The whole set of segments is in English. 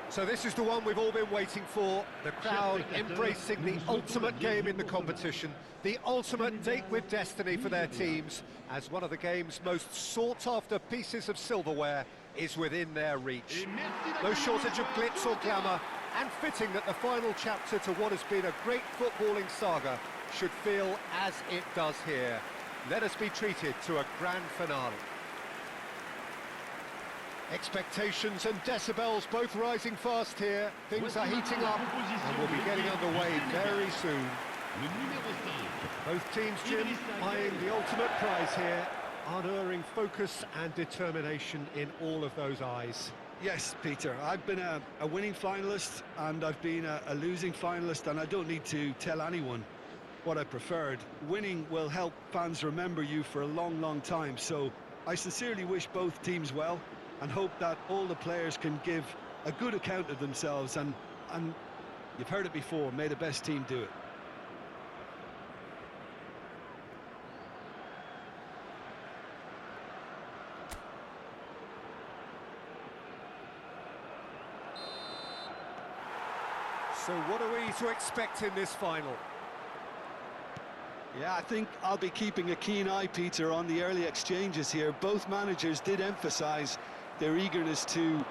So this is the one we've all been waiting for, the crowd embracing the ultimate game in the competition, the ultimate date with destiny for their teams, as one of the game's most sought-after pieces of silverware is within their reach. No shortage of glitz or glamour, and fitting that the final chapter to what has been a great footballing saga should feel as it does here. Let us be treated to a grand finale. Expectations and decibels both rising fast here. Things are heating up and we'll be getting underway very soon. Both teams, Jim, eyeing the ultimate prize here. Unerring focus and determination in all of those eyes. Yes, Peter, I've been a winning finalist and I've been a losing finalist, and I don't need to tell anyone what I preferred. Winning will help fans remember you for a long, long time, so I sincerely wish both teams well and hope that all the players can give a good account of themselves, and you've heard it before, may the best team do it. So what are we to expect in this final? Yeah, I think I'll be keeping a keen eye, Peter, on the early exchanges here. Both managers did emphasise their eagerness to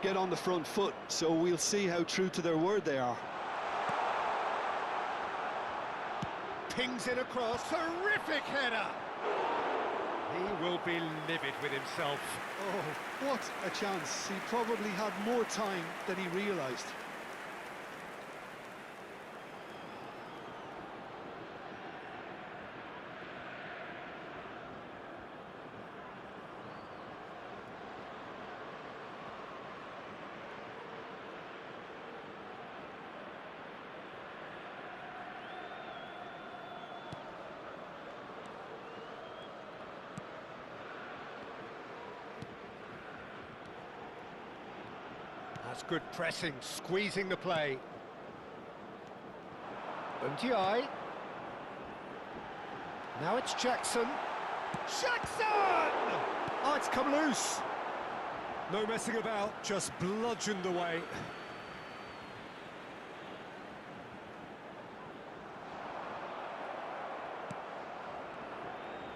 get on the front foot, so we'll see how true to their word they are. Pings it across, terrific header! He will be livid with himself. Oh, what a chance. He probably had more time than he realised. That's good pressing, squeezing the play. Ndiaye. Now it's Jackson. Jackson! Oh, it's come loose. No messing about, just bludgeoned away.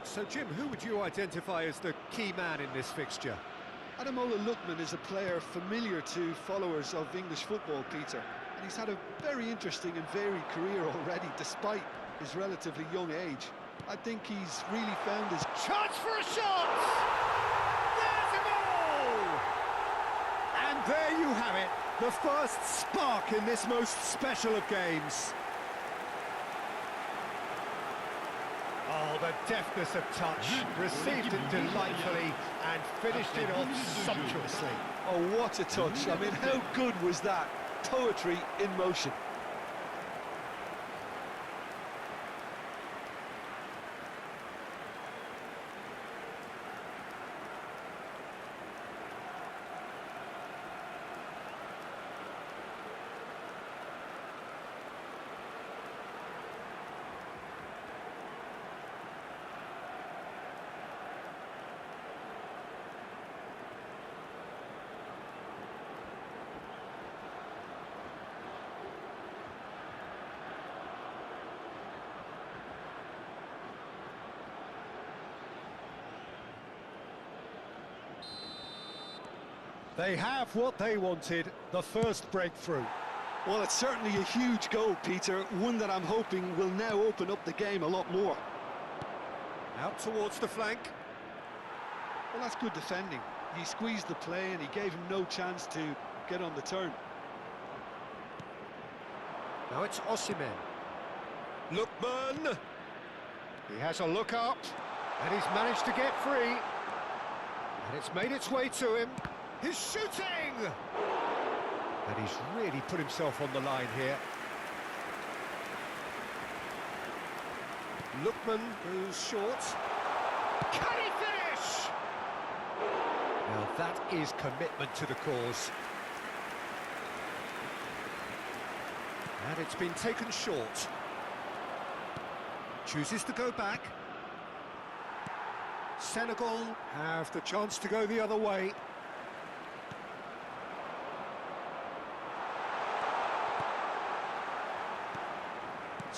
So, Jim, who would you identify as the key man in this fixture? Ademola Lookman is a player familiar to followers of English football, Peter, and he's had a very interesting and varied career already, despite his relatively young age. I think he's really found his... Chance for a shot! There's a goal! And there you have it, the first spark in this most special of games. Oh, the deftness of touch, received it delightfully and finished it off sumptuously. Oh, what a touch. I mean, how good was that? Poetry in motion. They have what they wanted, the first breakthrough. Well, it's certainly a huge goal, Peter, one that I'm hoping will now open up the game a lot more. Out towards the flank. Well, that's good defending. He squeezed the play and he gave him no chance to get on the turn. Now it's Osimhen. Lookman! He has a look up, and he's managed to get free. And it's made its way to him. He's shooting! And he's really put himself on the line here. Lookman goes short. Can he finish? Now that is commitment to the cause. And it's been taken short. Chooses to go back. Senegal have the chance to go the other way.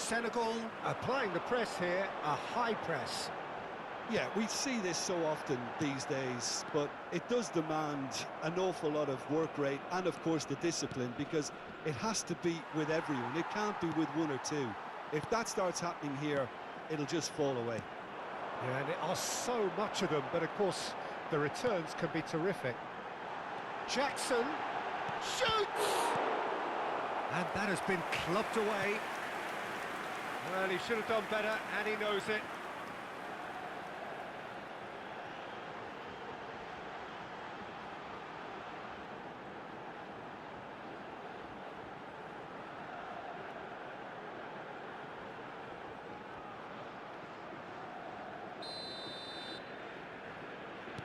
Senegal applying the press here, a high press. Yeah, we see this so often these days, but it does demand an awful lot of work rate and, of course, the discipline, because it has to be with everyone. It can't be with one or two. If that starts happening here, it'll just fall away. Yeah, and there are so much of them, but of course, the returns can be terrific. Jackson shoots! And that has been clubbed away. Well, he should have done better, and he knows it.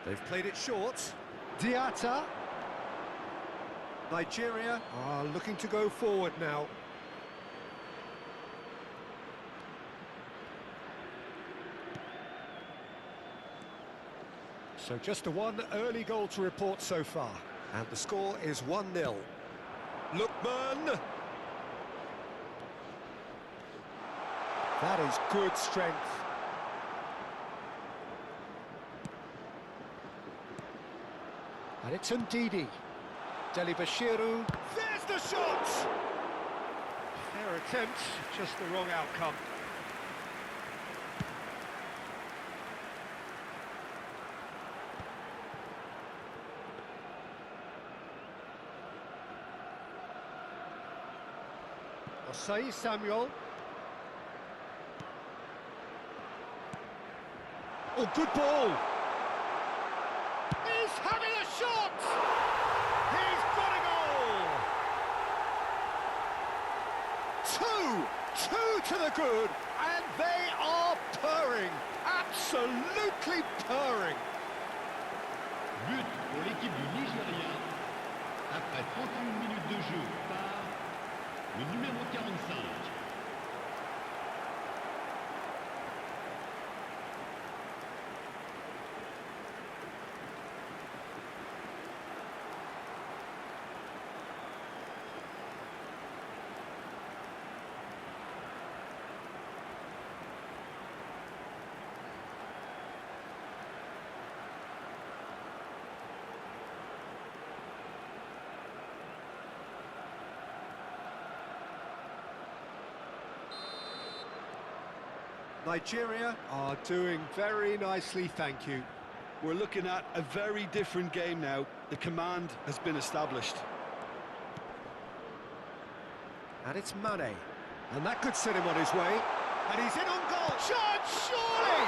They've played it short. Diatta. Nigeria are looking to go forward now. So just the one early goal to report so far. And the score is 1-0. Lookman. That is good strength. And it's Ndidi. Delibashiru. There's the shot! Fair attempt, just the wrong outcome. Osei Samuel. Oh, good ball! He's having a shot! He's got a goal! Two to the good, and they are purring, absolutely purring. But pour l'équipe du Nigeria, après 31 minutes de jeu par le numéro 45. Nigeria are doing very nicely, thank you. We're looking at a very different game now. The command has been established. And it's Mane. And that could set him on his way. And he's in on goal. Shot, surely!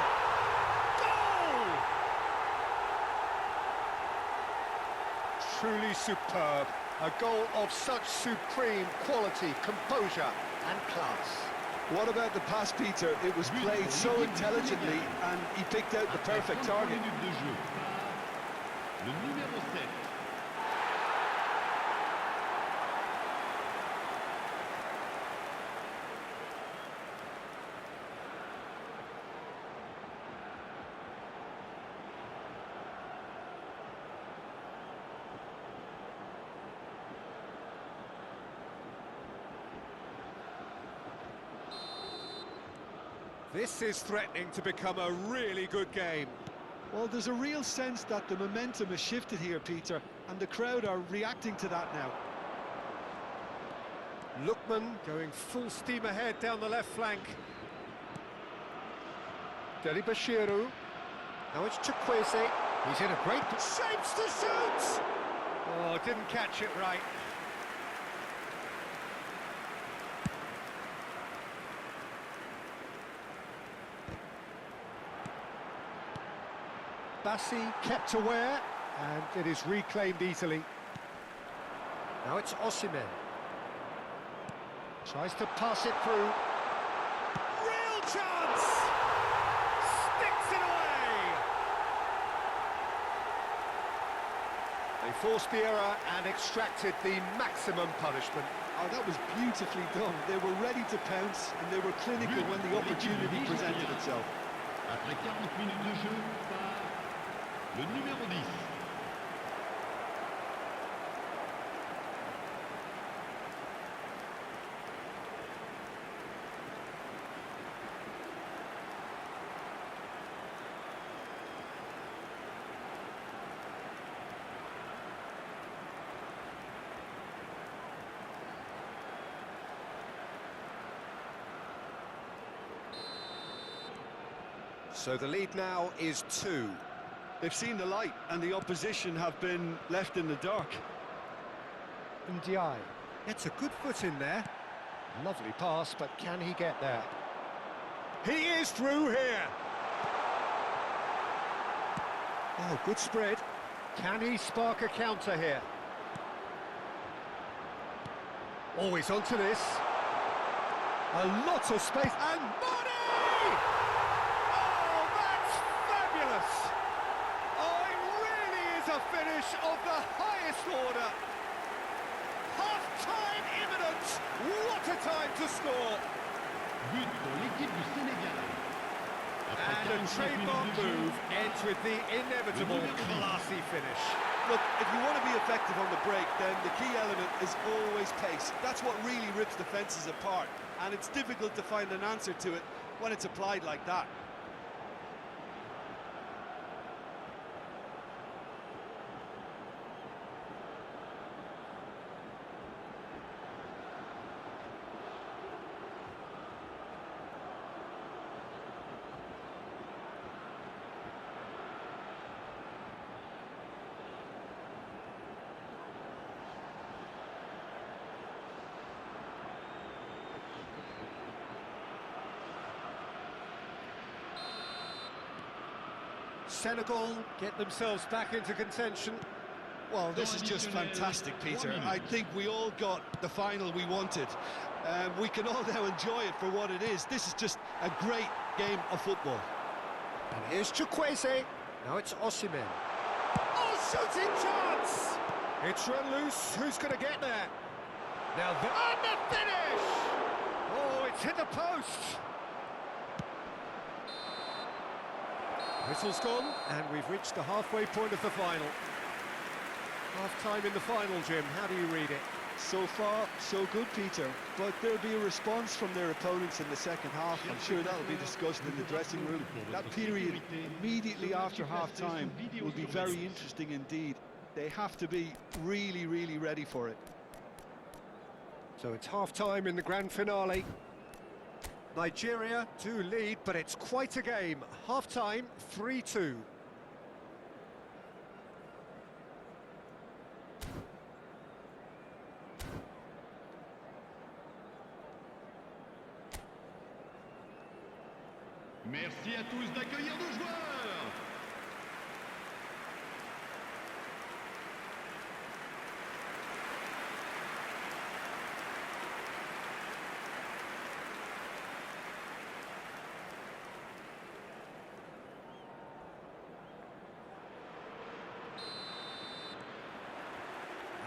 Goal! Truly superb. A goal of such supreme quality, composure and class. What about the pass, Peter? It was played so intelligently and he picked out the perfect target. Le numéro 7. This is threatening to become a really good game. Well, there's a real sense that the momentum has shifted here, Peter, and the crowd are reacting to that now. Lookman going full steam ahead down the left flank. Delibashiru. Now it's Chukwueze. He's in a great... Shapes to shoot! Oh, didn't catch it right. Bassi kept aware, and it is reclaimed easily. Now it's Osimhen. Tries to pass it through. Real chance! Sticks it away! They forced the error and extracted the maximum punishment. Oh, that was beautifully done. They were ready to pounce, and they were clinical when the opportunity presented itself. Après 40 minutes de jeu par le numéro 10. So the lead now is 2. They've seen the light, and the opposition have been left in the dark. Ndiaye gets a good foot in there. Lovely pass, but can he get there? He is through here. Oh, good spread. Can he spark a counter here? Always onto this. A lot of space, and money! Oh, that's fabulous! Oh, it really is a finish of the highest order. Half-time imminent! What a time to score! But pour l'équipe du Sénégal. And a trademark move ends with the inevitable classy finish. Look, if you want to be effective on the break, then the key element is always pace. That's what really rips defences apart, and it's difficult to find an answer to it when it's applied like that. Senegal get themselves back into contention. Well, this is just fantastic, Peter. I think we all got the final we wanted. We can all now enjoy it for what it is. This is just a great game of football. And here's Chukwueze. Now it's Osimhen. Oh, shooting chance! It's run loose. Who's going to get there? Now and the finish! Oh, it's hit the post. Whistle's gone, and we've reached the halfway point of the final. Half-time in the final, Jim. How do you read it? So far, so good, Peter. But there'll be a response from their opponents in the second half. I'm sure that'll be discussed in the dressing room. That period immediately after half-time will be very interesting indeed. They have to be really, really ready for it. So it's half-time in the grand finale. Nigeria do lead, but it's quite a game. Half-time, 3-2. Merci à tous d'accueillir nos joueurs.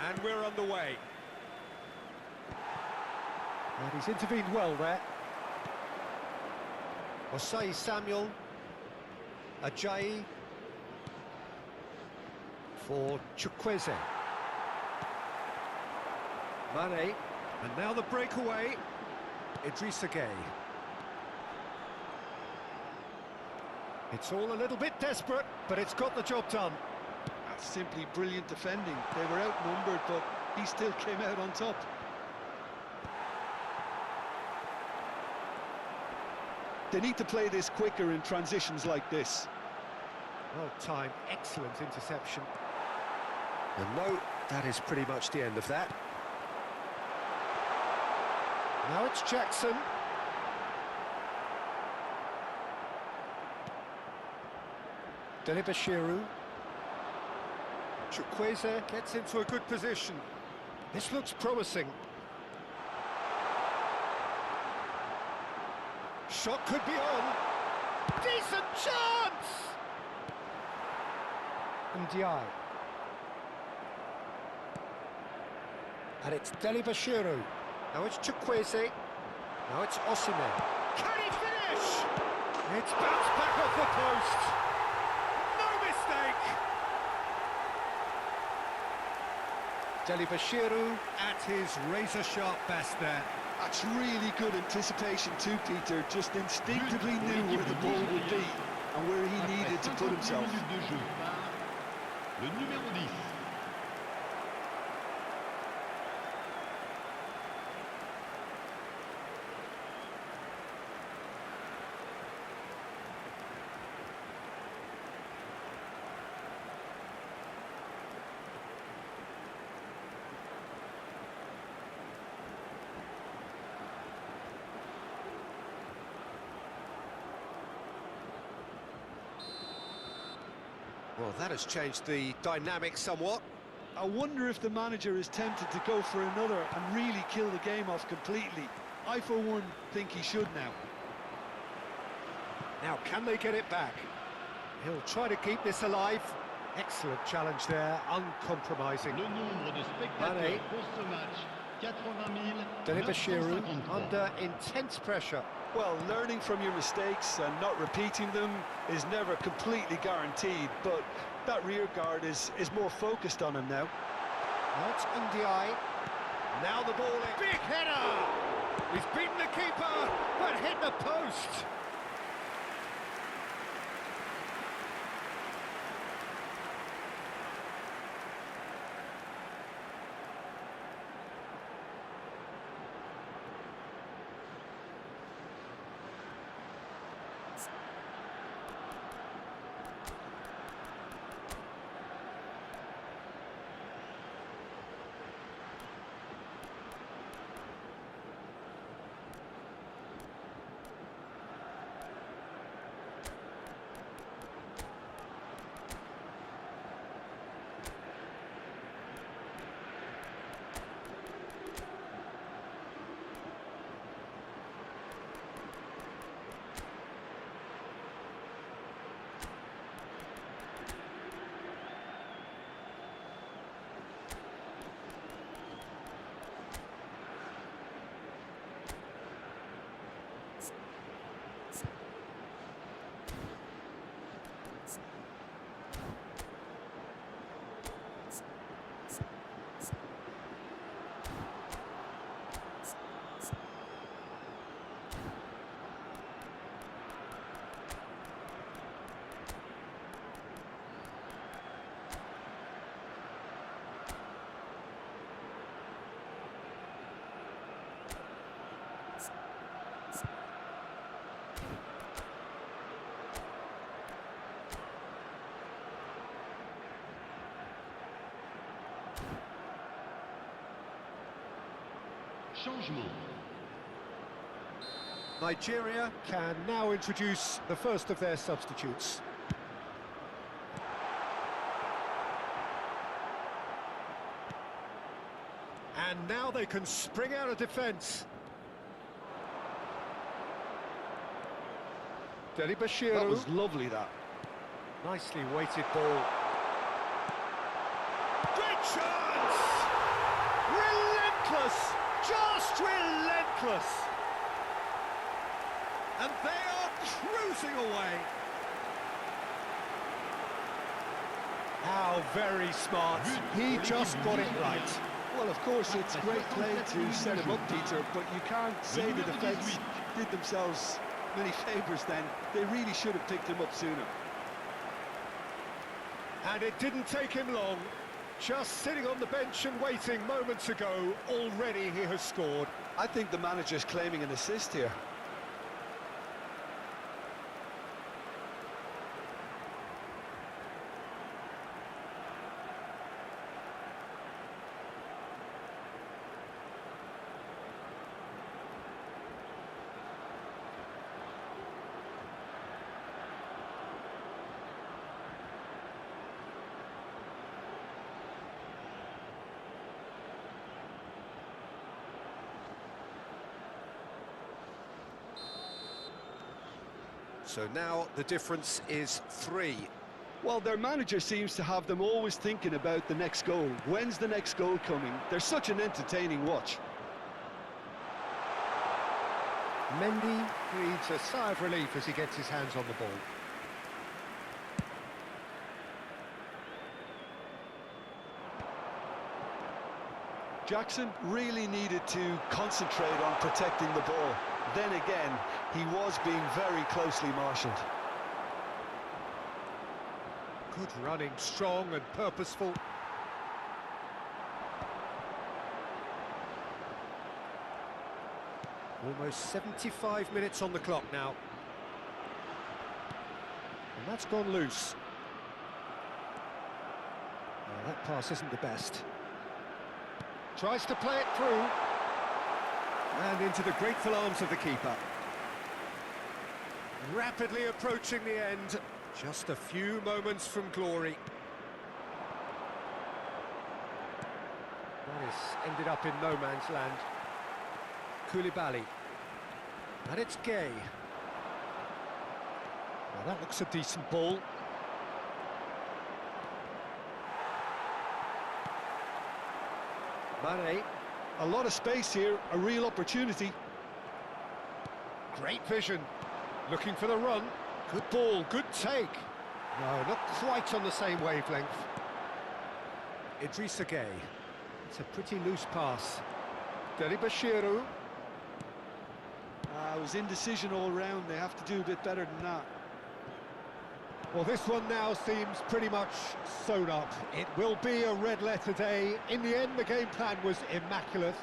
And we're underway. And he's intervened well there. Osei Samuel. Ajayi. For Chukwueze. Mane. And now the breakaway. Idrissa Gueye. It's all a little bit desperate, but it's got the job done. That's simply brilliant defending. They were outnumbered, but he still came out on top. They need to play this quicker in transitions like this. Well timed, excellent interception. And no, that is pretty much the end of that. Now it's Jackson. Delibashiru. Chukwueze gets into a good position. This looks promising. Shot could be on. Decent chance! Ndiaye. And it's Delibashiru. Now it's Chukwueze. Now it's Osimhen. Can he finish? It's bounced back off the post. No mistake. Delibashiru at his razor-sharp best there. That's really good anticipation too, Peter. Just instinctively knew where the ball would be and where he needed to put himself. Le numéro 10. Well, that has changed the dynamic somewhat. I wonder if the manager is tempted to go for another and really kill the game off completely. I, for one, think he should now. Now, can they get it back? He'll try to keep this alive. Excellent challenge there, uncompromising. Le nombre de spectateurs pour ce match, 80 Bashirou 953. under intense pressure. Well, learning from your mistakes and not repeating them is never completely guaranteed, but that rear guard is more focused on him now. Not Ndiaye. Now the ball in. Big header! He's beaten the keeper, but hit the post. Changement. Nigeria can now introduce the first of their substitutes. And now they can spring out of defence. Bashirou. That was lovely, that. Nicely weighted ball. Great chance! Relentless! Just relentless! And they are cruising away. How very smart. He just got it right. Well, of course, it's great play to set him up, Peter, but you can't say the defence did themselves many favours then. They really should have picked him up sooner. And it didn't take him long. Just sitting on the bench and waiting moments ago, already he has scored. I think the manager's claiming an assist here. So now the difference is 3. Well, their manager seems to have them always thinking about the next goal. When's the next goal coming? They're such an entertaining watch. Mendy breathes a sigh of relief as he gets his hands on the ball. Jackson really needed to concentrate on protecting the ball. Then again, he was being very closely marshalled. Good running, strong and purposeful. Almost 75 minutes on the clock now. And that's gone loose. Well, that pass isn't the best. Tries to play it through. And into the grateful arms of the keeper. Rapidly approaching the end. Just a few moments from glory. That has ended up in no man's land. Koulibaly. And it's Gay. Well, that looks a decent ball. Mane. A lot of space here, a real opportunity. Great vision. Looking for the run. Good ball, good take. No, not quite on the same wavelength. Idrissa Gay. It's a pretty loose pass. Deli Bashiru. It was indecision all round. They have to do a bit better than that. Well, this one now seems pretty much sewn up. It will be a red letter day. In the end, the game plan was immaculate.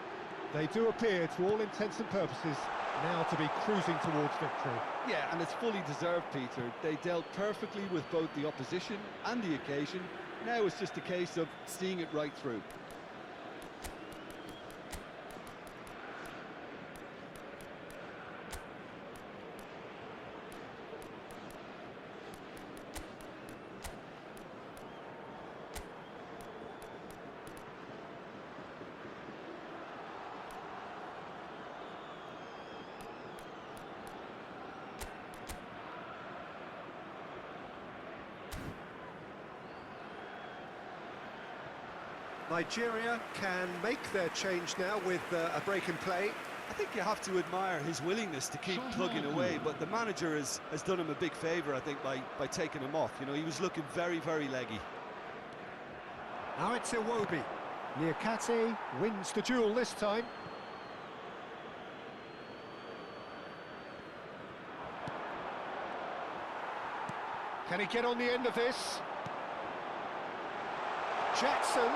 They do appear, to all intents and purposes, now to be cruising towards victory. Yeah, and it's fully deserved, Peter. They dealt perfectly with both the opposition and the occasion. Now it's just a case of seeing it right through. Nigeria can make their change now with a break in play. I think you have to admire his willingness to keep plugging away, but the manager has done him a big favour, I think, by taking him off. You know, he was looking very, very leggy. Now it's Iwobi. Niakate wins the duel this time. Can he get on the end of this? Jackson.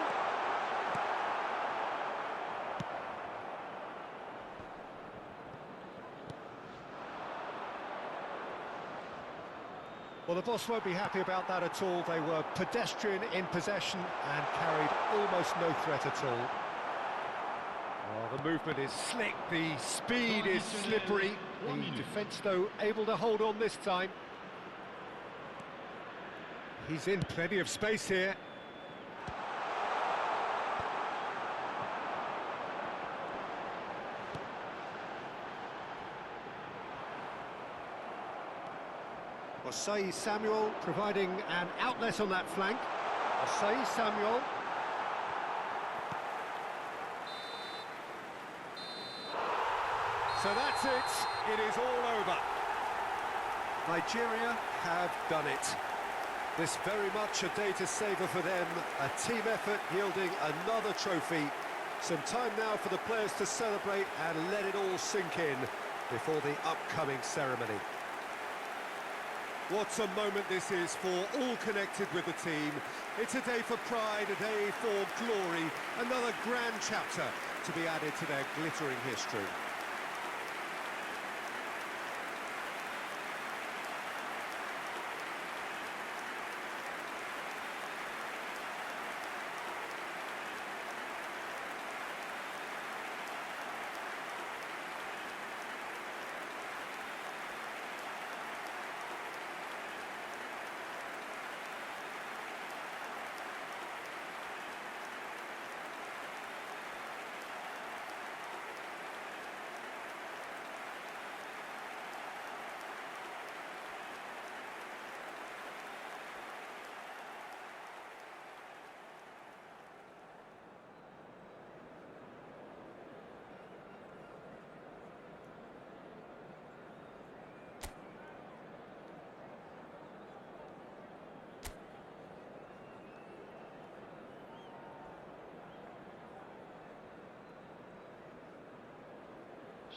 Well, the boss won't be happy about that at all. They were pedestrian in possession and carried almost no threat at all. Oh, the movement is slick, the speed is slippery. The defence, though, able to hold on this time. He's in plenty of space here. Osei Samuel providing an outlet on that flank. Osei Samuel. So that's it. It is all over. Nigeria have done it. This very much a day to savour for them. A team effort yielding another trophy. Some time now for the players to celebrate and let it all sink in before the upcoming ceremony. What a moment this is for all connected with the team. It's a day for pride, a day for glory, another grand chapter to be added to their glittering history.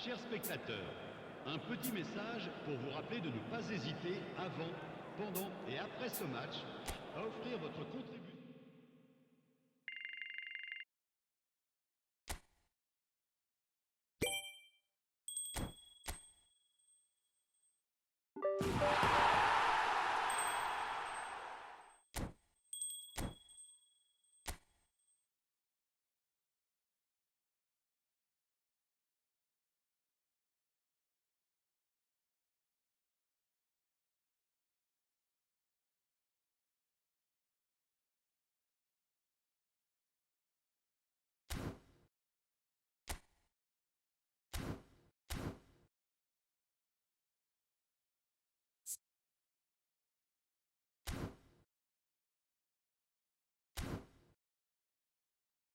Chers spectateurs, un petit message pour vous rappeler de ne pas hésiter avant, pendant et après ce match à offrir votre contribution.